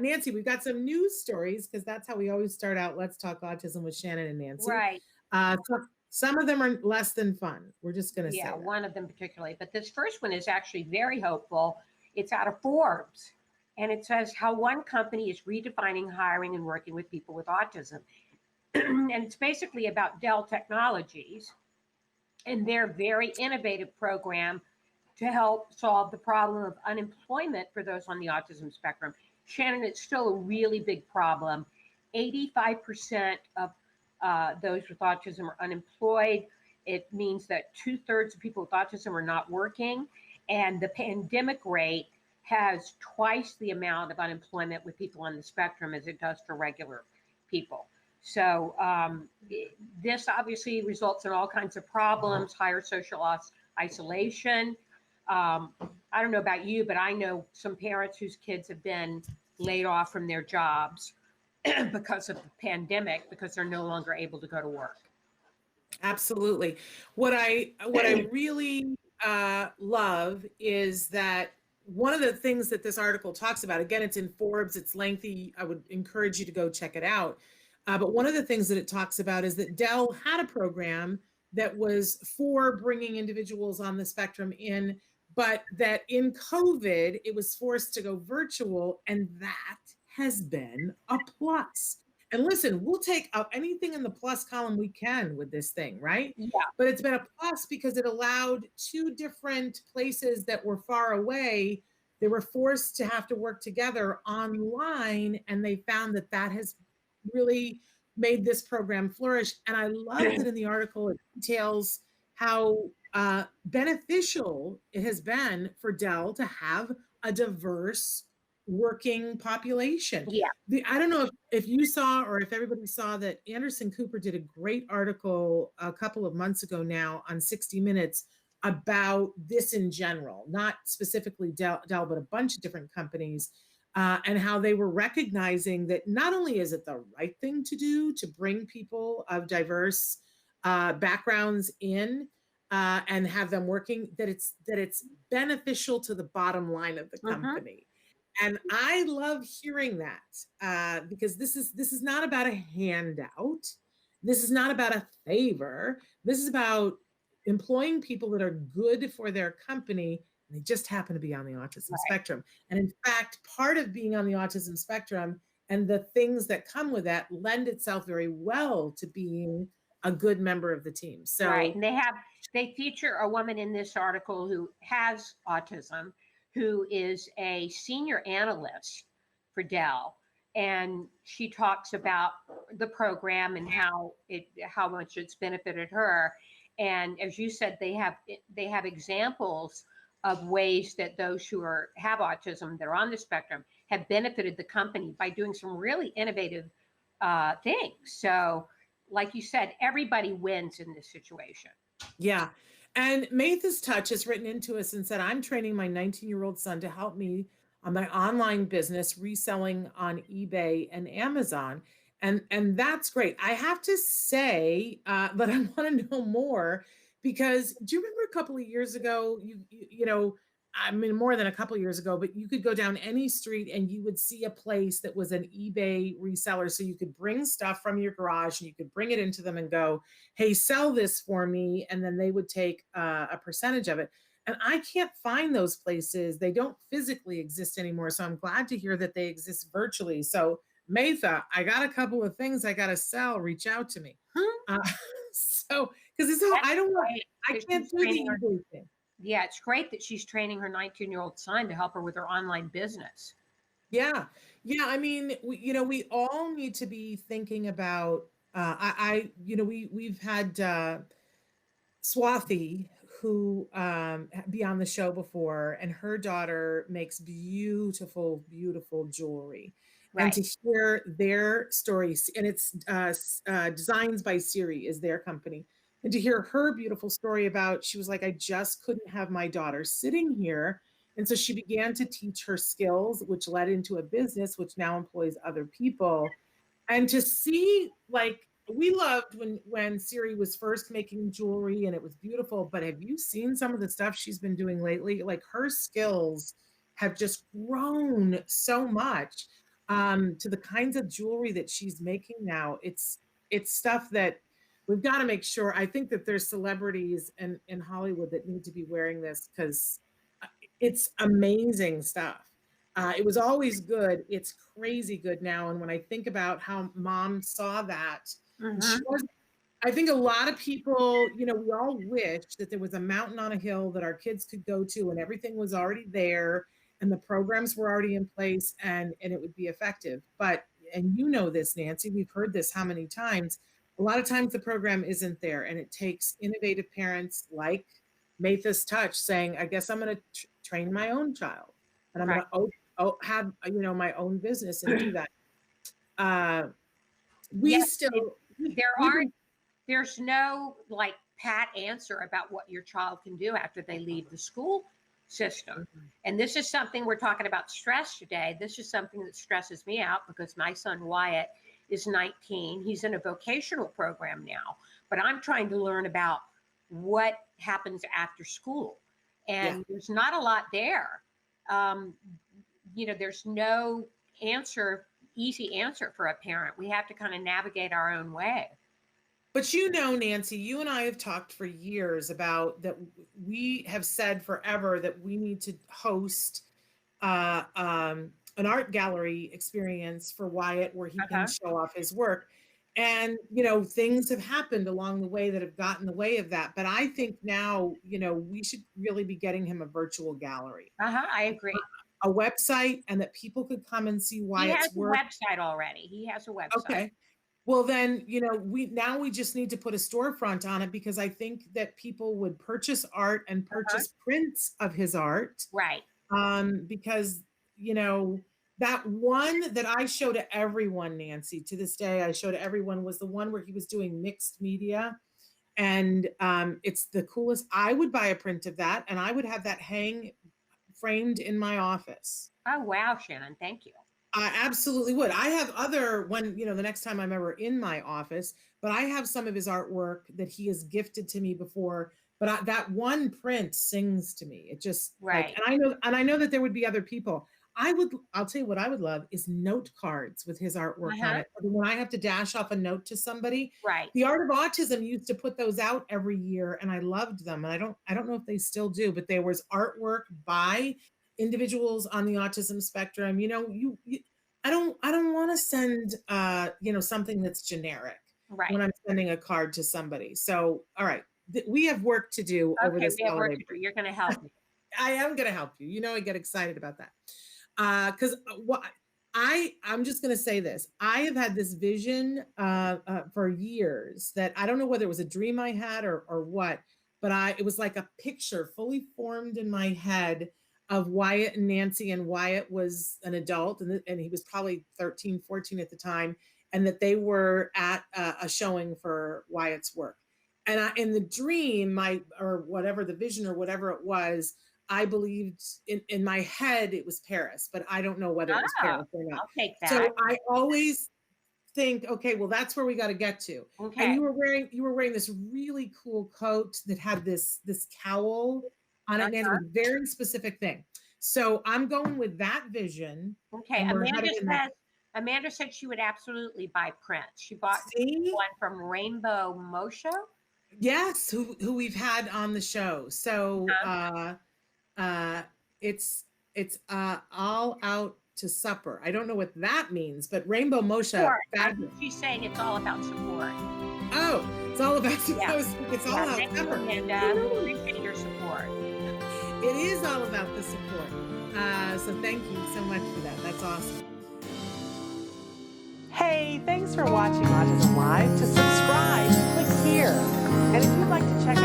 Nancy, we've got some news stories because that's how we always start out. Let's talk autism with Shannon and Nancy. Right. Some of them are less than fun. We're just going to say that. One of them particularly. But this first one is actually very hopeful. It's out of Forbes. And it says how one company is redefining hiring and working with people with autism. And it's basically about Dell Technologies and their very innovative program to help solve the problem of unemployment for those on the autism spectrum. Shannon, it's still a really big problem. 85% of those with autism are unemployed. It means that 2/3 of people with autism are not working. And the pandemic rate has twice the amount of unemployment with people on the spectrum as it does for regular people. So this obviously results in all kinds of problems, higher social isolation. I don't know about you, but I know some parents whose kids have been laid off from their jobs because of the pandemic, because they're no longer able to go to work. Absolutely. What I really love is that one of the things that this article talks about, again, it's in Forbes, it's lengthy. I would encourage you to go check it out. But one of the things that it talks about is that Dell had a program that was for bringing individuals on the spectrum in, but that in COVID, it was forced to go virtual, and that has been a plus. And listen, we'll take up anything in the plus column we can with this thing, right? Yeah. But it's been a plus because it allowed two different places that were far away. They were forced to have to work together online, and they found that that has really made this program flourish. And I love that in the article, it details how beneficial it has been for Dell to have a diverse working population. Yeah. I don't know if you saw or if everybody saw that Anderson Cooper did a great article a couple of months ago now on 60 Minutes about this in general, not specifically Dell, but a bunch of different companies, and how they were recognizing that not only is it the right thing to do to bring people of diverse backgrounds in and have them working, that it's beneficial to the bottom line of the company. And I love hearing that because this is not about a handout. This is not about a favor. This is about employing people that are good for their company. And they just happen to be on the autism spectrum. And in fact, part of being on the autism spectrum and the things that come with that lend itself very well to being a good member of the team. So right. And they feature a woman in this article who has autism, who is a senior analyst for Dell. And she talks about the program and how much it's benefited her. And as you said, they have examples of ways that those who have autism that are on the spectrum have benefited the company by doing some really innovative things. So like you said, everybody wins in this situation. Yeah. And Maytha's Touch has written into us and said, I'm training my 19-year-old son to help me on my online business reselling on eBay and Amazon. And that's great. I have to say that I want to know more because do you remember a couple of years ago, you know, I mean, more than a couple of years ago, but you could go down any street and you would see a place that was an eBay reseller. So you could bring stuff from your garage and you could bring it into them and go, hey, sell this for me. And then they would take a percentage of it. And I can't find those places. They don't physically exist anymore. So I'm glad to hear that they exist virtually. So Maytha, I got a couple of things I got to sell. Reach out to me. So, because it's how I don't want, I can't do the eBay thing. Yeah, it's great that she's training her 19-year-old son to help her with her online business. Yeah. Yeah. I mean, we all need to be thinking about, we've had Swathi who be on the show before, and her daughter makes beautiful, beautiful jewelry. Right. And to hear their stories, and it's Designs by Siri is their company. And to hear her beautiful story about, she was like, I just couldn't have my daughter sitting here. And so she began to teach her skills, which led into a business, which now employs other people. And to see, like, we loved when Siri was first making jewelry and it was beautiful, but have you seen some of the stuff she's been doing lately? Like her skills have just grown so much. to the kinds of jewelry that she's making now. It's stuff that we've got to make sure. I think that there's celebrities in Hollywood that need to be wearing this because it's amazing stuff. It was always good. It's crazy good now. And when I think about how mom saw that, and she Hmm. was, I think a lot of people, we all wish that there was a mountain on a hill that our kids could go to and everything was already there and the programs were already in place and it would be effective. But, and you know this, Nancy, we've heard this how many times. A lot of times the program isn't there and it takes innovative parents like Mathis Touch saying, I guess I'm going to train my own child and I'm going Right. to have, my own business and do that. We Yes, still, there we've aren't, been, there's no like pat answer about what your child can do after they leave the school system. And this is something we're talking about stress today. This is something that stresses me out because my son Wyatt is 19. He's in a vocational program now, but I'm trying to learn about what happens after school. yeah. And there's not a lot there. Um, there's no answer, easy answer for a parent. We have to kind of navigate our own way. But Nancy, you and I have talked for years about that. We have said forever that we need to host an art gallery experience for Wyatt where he can Uh-huh. show off his work. And, things have happened along the way that have gotten in the way of that. But I think now, we should really be getting him a virtual gallery, Uh-huh. I agree. a website, and that people could come and see He has Wyatt's a work. website already. He has a website. Okay. Well, then, we just need to put a storefront on it because I think that people would purchase art and Uh-huh. purchase prints of his art. Right. Because, that one that I show to everyone, Nancy, to this day, I show to everyone was the one where he was doing mixed media. And it's the coolest. I would buy a print of that and I would have that hang framed in my office. Oh, wow, Shannon. Thank you. I absolutely would. I have other when, the next time I'm ever in my office, but I have some of his artwork that he has gifted to me before. But that one print sings to me. It just Right. and I know that there would be other people. I'll tell you what I would love is note cards with his artwork on Uh-huh. it. When I have to dash off a note to somebody, Right. the Art of Autism used to put those out every year and I loved them. And I don't know if they still do, but there was artwork by individuals on the autism spectrum. I don't want to send something that's generic Right. when I'm sending a card to somebody. So all right, we have work to do over Okay. this We have work holiday to do. break. You're going to help me. I am going to help you. I get excited about that. Because what I'm just going to say this. I have had this vision for years that I don't know whether it was a dream I had or what, but it was like a picture fully formed in my head of Wyatt and Nancy, and Wyatt was an adult and he was probably 13, 14 at the time, and that they were at a showing for Wyatt's work. And in the dream, or whatever the vision or whatever it was, I believed in my head it was Paris, but I don't know whether it was Ah, Paris or not. I'll take So that. I always think, okay, well, that's where we got to get to. And Okay. you were wearing this really cool coat that had this cowl on it, and it Uh-huh. was a very specific thing. So I'm going with that vision, Okay. and we're headed in that. Amanda said she would absolutely buy prints. She bought See, one from Rainbow Mosho. yes, who we've had on the show. So Uh-huh. it's all out to supper. I don't know what that means, but Rainbow Moshe. Support. I think she's saying it's all about support. Oh, it's all about Yeah. it's all out Thank you, supper. Amanda. We appreciate your support. It is all about the support. So thank you so much for that. That's awesome. Hey, thanks for watching Autism Live. To subscribe, click here. And if you'd like to check